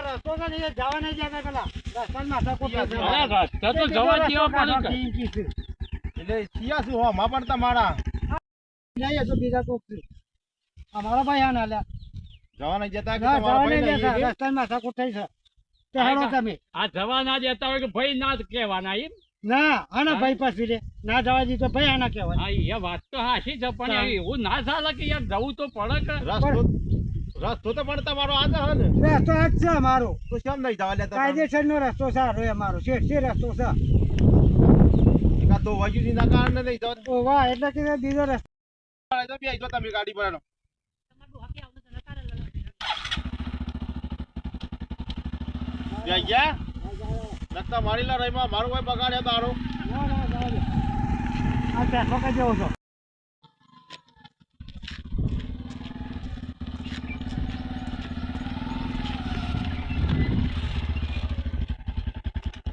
રસ્તો છે ને એ જવા નહીં જતા પેલા રસ્તામાં માથા કોટ રસ્તો તો જવા દેવો પડે એટલે સિયા શું હો માં પણ તમારા નહીં તો બીજા કોક છે અમારો ભાઈ આ ના લ્યા જવા નહીં જતા કે ના તમારા જવા નહીં ભાઈ જતા નહીં રસ્તામાં માથા કોટ થઈ છે તે હેડો તમે આ જવા ના દેતા હોય કે ભાઈ ના જ કહેવાના એમ ના આના ભાઈ પાસે રે ના જવા દી તો ભાઈ આના કહેવાય હા એ વાત તો હાચી છે પણ એવું ના ચાલે કે યાર જવું તો પડે કે રસ્તો તો પણ તમારો આ જ હે ને રસ્તો આ જ છે અમારો તો કેમ નહીં જવા લેતા કાયદેસરનો રસ્તો સારો અમારો છે રસ્તો છે કા તો વજુજી ના કારણે નહીં જવા ઓ વાહ એટલે કે બીજો રસ્તો તો બે જો તમે ગાડી પર આનો ગયા નક્કા મારી લા રહીમાં મારું કોઈ બગાડ્યા તારો આ પેસો કઈ જેવો છો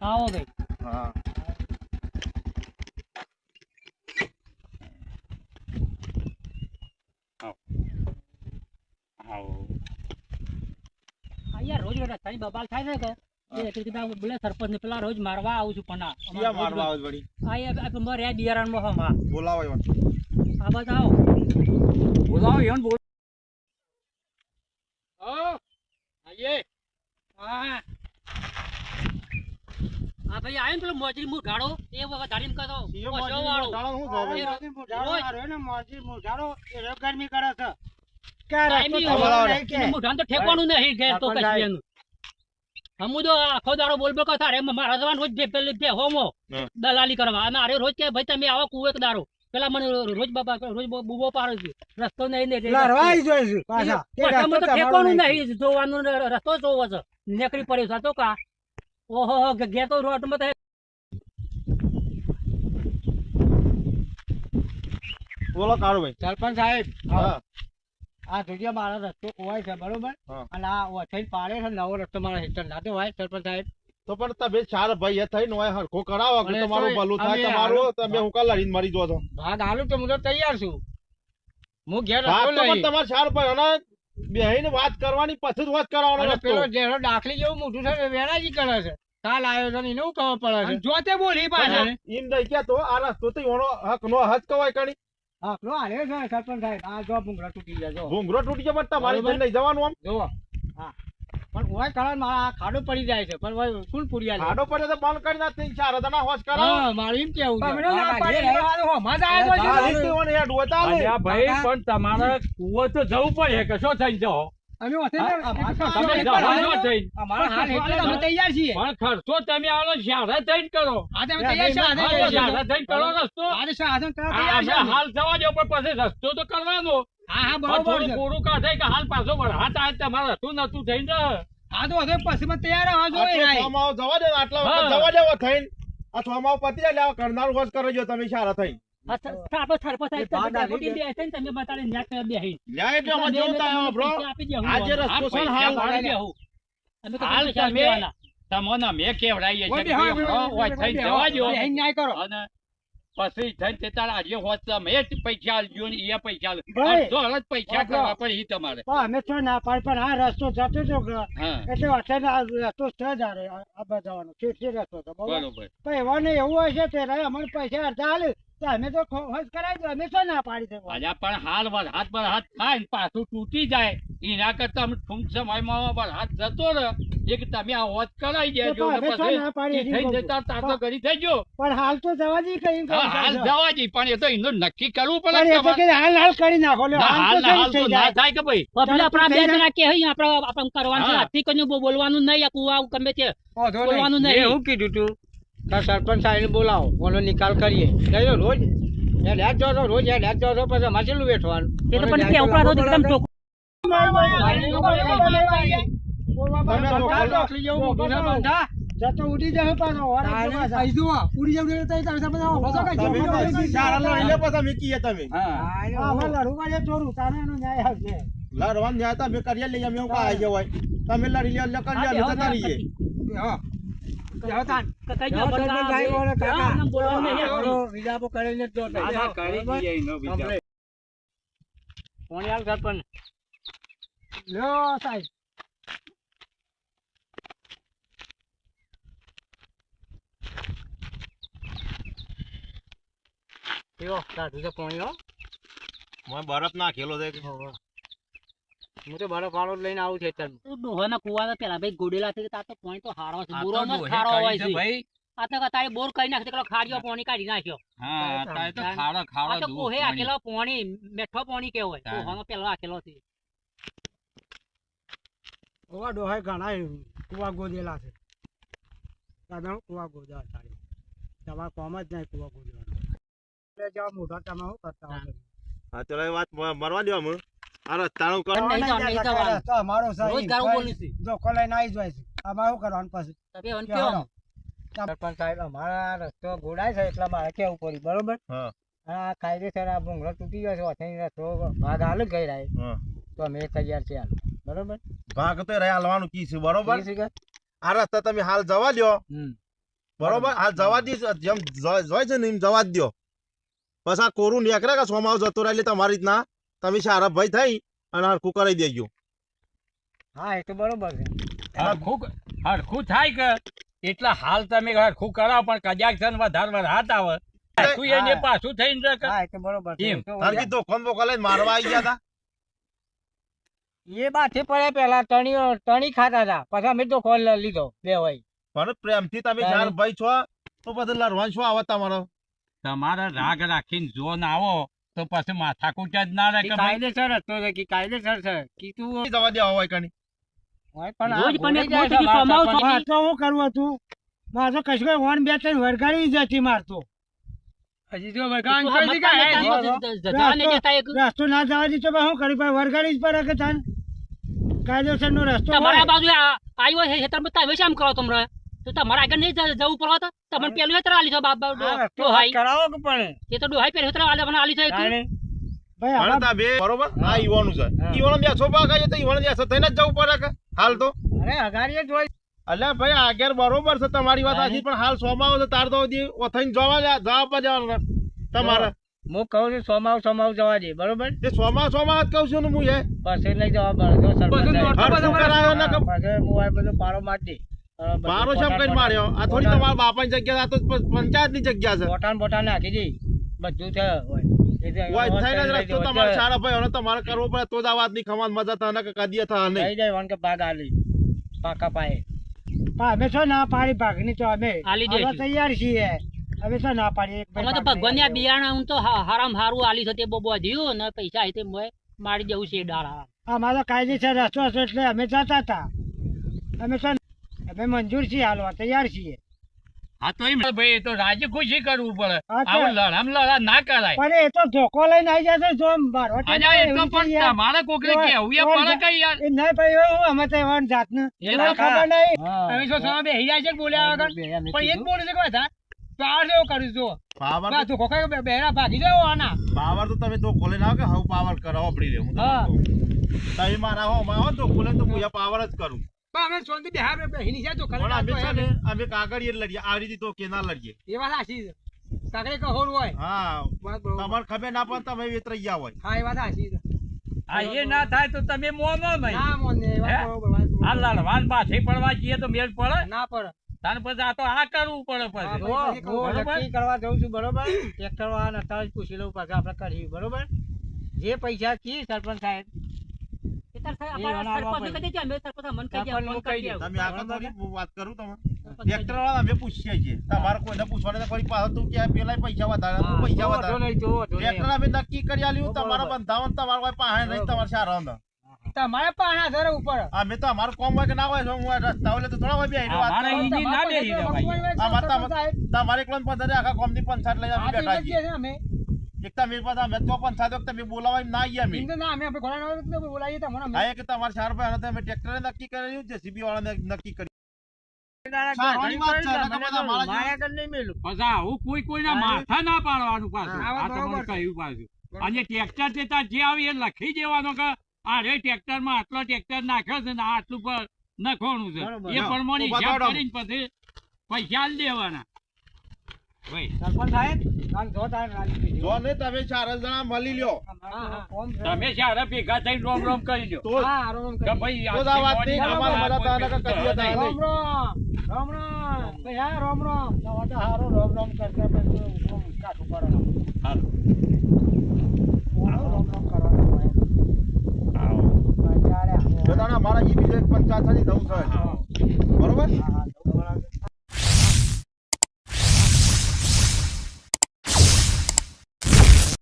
આવો ભાઈ હા યાર રોજ રસ્તાની બબાલ થાય છે કે બોલે સરપંચ ને પેલા રોજ મારવા આવું છું પણ સિયા મારવા આવે વળી આ મારે બિયારણ માં બોલાવો ઈવન આ બતાવો બોલાવો યન બોલ આઈએ હા આ ભાઈ આયો ને પેલો મોજરી મુ ઢાળો એ વખત ધાડીને કહો સિયો ઓછો મારી વાળો ડાળો હું મોઢાડો એ ગરમી કરે છે મુઠાન તો ઠેકવાનું નહીં ઘેર તો કશું એનું હમુ તો આખો દાડો બોલ બોલ કરે મારા જવાન રોજ પેલી હોમો દલાલી કરવા અને અરે રોજ કે ભાઈ તમે આવો કુવો એક દાડો પેલા મને રોજ બાબા રોજ બુબો પાડે છે રસ્તો નહીં ને ઠેકવાનું નહીં જોવાનું રસ્તો જોવો છે નીકળી પડ્યો છે તો કા ઓહો ઘેર તો રોડ માં બોલો કાળુ ભાઈ સરપંચ સાહેબ હા આ જગ્યા મારો રસ્તો ખોવાય છે બરોબર અને આ ઓછાઈ પાડે છે નવો રસ્તો મારા હેઠળ ના હોય સરપંચ સાહેબ તો પણ તમે ચાર ભાઈ એ થઈને હોય હરખો કરાવો કે તમારું ભલું થાય તમારું તમે હું કાલ લડીને મરી જો છો ભાગ આલું તો હું તો તૈયાર છું હું ઘેર વાત તો પણ તમારે ચાર ભાઈ અને બેહીને વાત કરવાની પછી જ વાત કરાવવાનો રસ્તો પેલો જેનો દાખલી જેવું મોટું છે વેરાજી કરે છે કાલ આવ્યો છે એને એવું ખબર પડે છે જોતે બોલી પાછળ એમ નહીં કે તો આ રસ્તો તો એનો હક નો હજ કવાય કણી હા નો હાલે છે સરપંચ સાહેબ આ જો ભૂંગળા તૂટી જાય જો ભૂંગરો તૂટી જાય પણ તમારી જઈને નહીં જવાનું આમ જો હા પણ ઓય કારણ મારા ખાડો પડી જાય છે પણ ઓય ફૂલ પૂરી ખાડો પડે તો બંધ કરી નાખ ચાર હજાર હોશ કરાવો હા મારું એમ કેવું છે ભાઈ પણ તમારે કુવો તો જવું પડે કે શું થઈ જાઓ અમે તમે જવાનો થઈ અમારા હાલ એટલે અમે તૈયાર છીએ પણ ખર્ચો તમે આલો શાળા થઈને કરો આજે અમે તૈયાર છીએ શાળા થઈને કરો રસ્તો આજે સાધન કરવા આ તૈયાર છે હાલ જવા દો પણ પછી રસ્તો તો કરવાનો હા હા બરોબર છે પૂરું કાઢે કે હાલ પાછો હાથ આ તમારે હતું નતું થઈને હા તો હવે પછી માં તૈયાર આવવા જોઈએ જવા દે આટલા વખત જવા દેવો થઈને આ છોમાવ પતિ એટલે કરનાર હોશ કરજો તમે શાળા થઈને લ્યા એટલે અમે જોતા આવ્યો બ્રો આજે રસ્તો છે ને હાલ તમને મેં કેવડાવીએ છે થઈને જવા દો ન્યાય કરો અને પછી થઈને તે તારા આજે હોત તમે પૈસા આલજો ને એ પૈસા ભાઈ. તો હળદ પૈસા કરવા પડે ઈ તમારે અમે તો ના પાડ પણ આ રસ્તો જતો હતો હા એટલે અચાનક આ રસ્તો છે જ આ બધાવાનો છે રસ્તો તો બરોબર પણ એવા ને એવું હોય છે તે અમને પૈસા અડધા હાલ તો અમે તો ખોજ કરાવી દો અમે તો ના પાડી દે આજે પણ હાલ હાથ પર હાથ થાય ને પાછું તૂટી જાય એના કરતા અમે ટૂંક સમયમાં હાથ જતો રહે એક તમે આ હોત કરાવી દેજો ને પછી થઈ જતા તાર તો ઘડી થઈ ગયો પણ હાલ તો જવા દી કઈ હાલ જવા જી પણ એ તો એનું નક્કી કરવું પણ એ તો પડે કે હાલ હાલ કરી નાખો લ્યો હાલ તો ના થાય કે ભાઈ આપણા બે જણા કે આપણે કરવાનું છે હાથી કન્યું બોલવાનું નહીં કુવા ગમે તે બોલવાનું નહીં એવું કીધું તું સરપંચ સાહેબ બોલાવો ઓનો નિકાલ કરીએ રોજ હેડ જો રોજ હેડ જો પછી અમારે ચેલું બેઠવાનું એ તો પણ કે ઉપરા રોજ એકદમ ચોખ્ખું જતો ઉડી જાય પાછો ઉડી જાય ચોરું તારે એનો ન્યાય આવશે લડવાનું ન્યાય તમે કરી લઈએ અમે આવી જવાય તમે લડી લ્યો એટલે કરી લ્યો જતા રહીએ પીવો સાધુ તો પાણી હો મોય બરફ નાખેલો છે હું તો બરફ વાળો લઈને આવું છે અત્યારે ડોહાના કુવા પેલા ભાઈ ગોડેલા છે તાર તો પાણી તો હારો છે આ તો બોરોમાં ડોહે ખારો કરી હોય છે છે ભાઈ. આ તો તારે બોર કરી નાખે પેલો ખાડીઓ પાણી કાઢી નાખ્યો હા અત્યારે તો ખાડો આ ખાડો તો દૂધ કોહે પાણી. આકેલો પાણી મેઠો પાણી કેવાય તારે. ડોહાનો પેલો આકેલો છે ઓવા ડોહાય ઘણા કુવા ગોદેલા છે દાદા કુવા ગોદા થાય તમારે કોમ જ નહીં કુવા ગોદવાનો એટલે જાવ મોઢા તમે શું કરતા હોય હા ચલો એ વાત મરવા દો અમે આ રસ્તાનું કરો નહીં જવાનું, નહીં જવાનું. તો અમારો રોજ ગાળું બોલું છું. ધોકો લઈને આવી જાય છે અમારે શું કરવાનું પછી તમે એમ કહો. સરપંચ સાહેબ અમારા રસ્તો ગોડાય છે એટલે મારે કેવું પડ્યું બરોબર હા આ કાયદેસર આ ભૂંગળો તૂટી ગયો છે ઓથેની રસ્તો ભાગ હાલ જ ગઈ રહ્યો હા તો અમે તૈયાર છે હાલ બરોબર ભાગ તો રહ્યા હાલવાનું કી છે બરોબર ઠીક છે કે? આ રસ્તા તમે હાલ જવા દો બરોબર હાલ જવા દી જેમ જોય છે ને એમ જવા જ દો બસ આ કોરું નીકળે કે સોમાવ જતો રહે એટલે તમારી રીતના તમે સારા ભાઈ થઈ અને હરખું કરી દેજો હા એ તો બરોબર છે હરખું થાય કે એટલા હાલ તમે હરખું કરાવો પણ કજાક છે ને વધારે વરસાદ આવે પાછું એને પાછું થઈને રહે કે. હા એ તો બરોબર છે એમ. એ તો કારણ કે ધોખો ને બોખો લઈને મારવા આવી ગયા હતા એ બાથી પડે પેલા ટણી ખાતા હતા પછી અમે તો ખોલ લીધો બે હોય પણ પ્રેમથી તમે ચાર ભાઈ છો તો પછી લડવાનું શું આવે તમારો તમારે રાગ રાખીને જો ના આવો તો પછી માથાકૂટ જ ના રહે કે ભાઈ. કાયદેસર હતો કે કાયદેસર છે કીધું જવા દેવા હોય કણી હોય પણ રોજ આ પણ ભૂલી એક જાય મોટી છે સમાવ મારતા છે. પણ. તો હું કરવું હતું મારે તો કશું કઈ વન બે ત્રણ વરગાડી જતી મારતો હજી તો વરગાડી તું કરી મત દીધા, કાઢે, જતા નહીં જતા એક. રસ્તો ના જવા દીધો પણ શું કર્યું પણ વરગાડી જ પડે કે તાન કાયદેસર નો રસ્તો તમારા હોય. બાજુ આવ્યો છે તમે તમે શેમ કરો તમે તો તમારે આગળ નહીં જવું પડે તો તમને પેલું હેતર આલી છે બાપ આ રસ્તો ડોહાઈ કરાવો કે પણ એ તો ડોહાઈ પેલું હેતર મને આલી છે તાણે. ભાઈ પણ આમાં- તા બે બરોબર આ ઈવાનું છે હા. ઈવાનો બેસો પાકા તો ઈવાનો બેસો થઈને જ જવું પડે કે હાલ તો અરે અગાડીએ જ હોય અલ્યા ભાઈ આગળ બરોબર છે તમારી વાત સાચી પણ હાલ સોમાવ છે તાર તો થઈને જવા જવાનું તમારે હું કહું છું સોમાવ જવા દે બરોબર એ સોમા જ કહું છું ને હું એ પછી લઈ જવા પડે જો સરપંચ સાહેબ. હરખું કરાયો ને કે પછી હું આ બધો પારો મારી દે મારો શેમ કરી માર્યો આ થોડી તમારા બાપાની જગ્યા આ તો પંચાયતની જગ્યા છે બોટાન નાખી દે બધું છે હોય હોય થઈને જ રસ્તો તમારે સારા ભાઈ હવે તમારે કરવો પડે તો જ આ વાતની ખમાન મજા થાય ને કે કદીએ થાય નહીં લઈ જાય વન કે ભાગ આલી પાકા પાયે અમે છો ના પાડી ભાગની તો અમે આલી દઈશું. હવે તૈયાર છીએ અમે છો ના પાડી એક અમે તો ભગવાન આ બિયારણ હું તો હારામ હારું આલી છે તે બહુ બધું ને પૈસા అయితే મારી જવું છે ડાળા અમારો કાયદેસર રસ્તો હશે એટલે અમે જતા હતા અમે છો અમે મંજૂર છીએ હાલવા તૈયાર છીએ હા તો એમ ભાઈ એ તો રાજી ખુશી કરવું પડે હા તો- આવું લડામ લડા ના કરાય પણ એ તો ધોકો લઈને આવી જશે જો મારો આજે એ તો પણ તમારે કોકને કેવું એ પડે કઈ યાર એ નહીં ભાઈ એવું અમે તો એવા જાતનું એ મને કાકા. ખબર નહીં અમે શું સમા બેહી જાય છે બોલ્યા વગર પણ એક બોલે છે કે બધા પાવર જેવો કર્યું જો પાવર બા ધોકો કઈ બેરા ભાગી જાવ આના પાવર તો તમે તો ખોલે ના કે હવે પાવર કરાવો પડી રે હું તમને હા. કહું. તમે મારા હો માં હો તો ખોલે તો હું પાવર જ કરું પણ અમે સોનથી બેહા બેહી જાય તો પણ અમે છે ને અમે કાગળીએ જ લડીએ આવી રીતે તો કે ના લડીએ એ વાત સાચી છે કાકડી કહોર હોય હા વાત બરોબર. તમારે ખબર ના પડે તમે વેતરાઈ ગયા હોય હા એ વાત સાચી છે આ એ ના થાય તો તમે મોનો નહીં ના મોને એ વાત હે? બરોબર, વાત બરોબર. આ લડવાન પાછી પડવા જઈએ તો મેળ પડે ના પડે તાર પછી આ તો આ કરવું પડે હા, પછી ભાઈ, હું બરોબર? નક્કી કરવા જઉં છું બરોબર ટ્રેક્ટર વાળાને અત્યારે જ પૂછી લઉં પછી આપણે કરીએ બરોબર જે પૈસા કી સરપંચ સાહેબ એ તાર સાહેબ એ અમારા બનાવવા સરપંચ કહી દેજો, અમે સરપંચ અમને કહી દે, સરપંચનું ફોન કરી કહી દેવું. તમે આગળ થોડી હું વાત કરું તમે સરપંચ કહી ટ્રેક્ટર વાળા અમે પૂછીએ છીએ તમારે કોઈને પૂછવાને ફરી પાછો તું કે પેલા પૈસા વધારે હા, તું પૈસા જોવો, વધારે નહીં, જોવો, જોવો, ટ્રેક્ટર અમે નક્કી કરી આલ્યું બરોબર. તમારા બંધાવન તમારે કોઈ પાસે નહીં તમારે સારા અંદર તમારે પાણા ધરે ઉપર અમે તો અમારું કોમ હોય કે ના હોય તો હું આ રસ્તા હોય તો થોડા હોય બે વાત અમારે કરો. ઈ ના બેહી રહે ભાઈ. તમારે એકલો ને પંચાયત આખા કોમની પંચાયત લઈને અમે બેઠા છીએ અમે એક તમે પાછા અમે તો પંચાયત વખતે અમે બોલાવા એમ ના આવીએ અમે ના અમે આપણે ઘોડા બોલાવીએ તમને હા એ કે તમારે ચાર ભાઈ હતા અમે ટ્રેક્ટરે નક્કી કરેલું જેસીબી વાળાને નક્કી કર્યું સારી વાત છે નકર બધા મારા જેવા- પછી આવું કોઈના માથા ના પાડવાનું પાછું હા, આ બરોબર તમને છે. કહ્યું પાછું અને ટ્રેક્ટર તે તાર જે આવી એ લખી દેવાનો કે આ રે ટ્રેક્ટર માં આટલો ટ્રેક્ટર નાખ્યો છે ને આ આટલું પર નખવાનું છે બરોબર. એ પ્રમાણે ઉભા હિસાબ થાવ. કરીને પછી પૈસા આલી દેવાના ભાઈ સરપંચ સાહેબ કાલ જો તારે રાજી જો ને તમે ચાર જ જણા મળી લ્યો તમે સારા ભેગા થઈને રોમ રોમ કરી દો તો કે ભાઈ તો જ આ વાત નહીં અમારે બધા તારા કે કદીએ થાય નહીં રામ રામ ભૈયા રામ રામ નવા તો હારો રામ રામ કરતા પછી કાઠું કરવાનું હાલ રામ રામ કરવાનું હોય આવો ચાલે જો તાણા મારા ઈ બીજો એક પંચાયત થતી જવું છે બરોબર હા